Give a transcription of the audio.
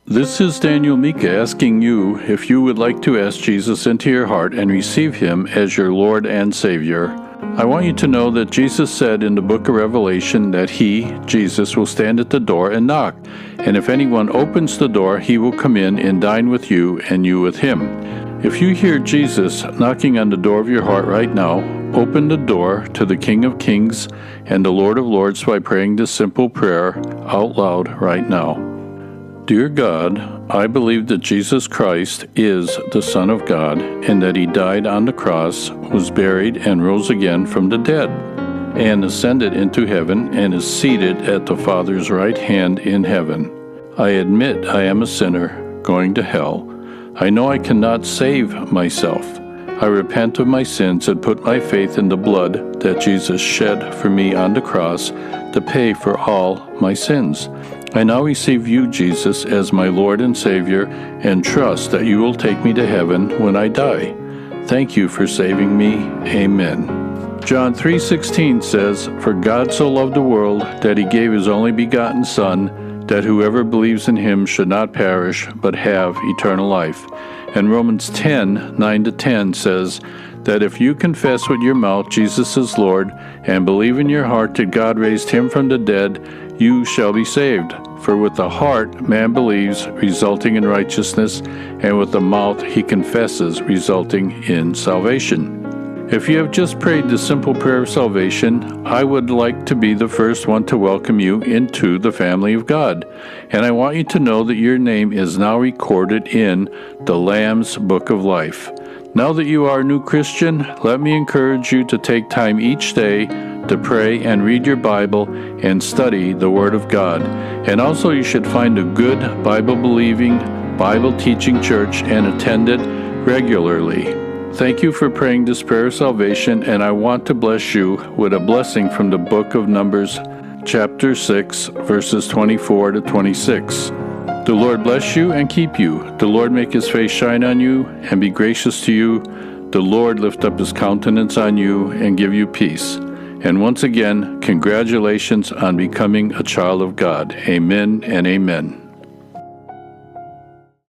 This is Daniel Mika asking you if you would like to ask Jesus into your heart and receive Him as your Lord and Savior. I want you to know that Jesus said in the book of Revelation that He, Jesus, will stand at the door and knock, and if anyone opens the door, He will come in and dine with you and you with Him. If you hear Jesus knocking on the door of your heart right now, open the door to the King of Kings and the Lord of Lords by praying this simple prayer out loud right now. Dear God, I believe that Jesus Christ is the Son of God and that He died on the cross, was buried, and rose again from the dead, and ascended into heaven and is seated at the Father's right hand in heaven. I admit I am a sinner going to hell. I know I cannot save myself. I repent of my sins and put my faith in the blood that Jesus shed for me on the cross to pay for all my sins. I now receive you, Jesus, as my Lord and Savior, and trust that you will take me to heaven when I die. Thank you for saving me. Amen. John 3:16 says, For God so loved the world that He gave His only begotten Son, that whoever believes in Him should not perish, but have eternal life. And Romans 10:9-10 says that if you confess with your mouth Jesus is Lord, and believe in your heart that God raised Him from the dead, you shall be saved. For with the heart man believes, resulting in righteousness, and with the mouth he confesses, resulting in salvation. If you have just prayed the simple prayer of salvation, I would like to be the first one to welcome you into the family of God. And I want you to know that your name is now recorded in the Lamb's Book of Life. Now that you are a new Christian, let me encourage you to take time each day to pray and read your Bible and study the Word of God. And also you should find a good Bible-believing, Bible-teaching church and attend it regularly. Thank you for praying this prayer of salvation, and I want to bless you with a blessing from the book of Numbers, chapter 6, verses 24-26. The Lord bless you and keep you. The Lord make His face shine on you and be gracious to you. The Lord lift up His countenance on you and give you peace. And once again, congratulations on becoming a child of God. Amen and amen.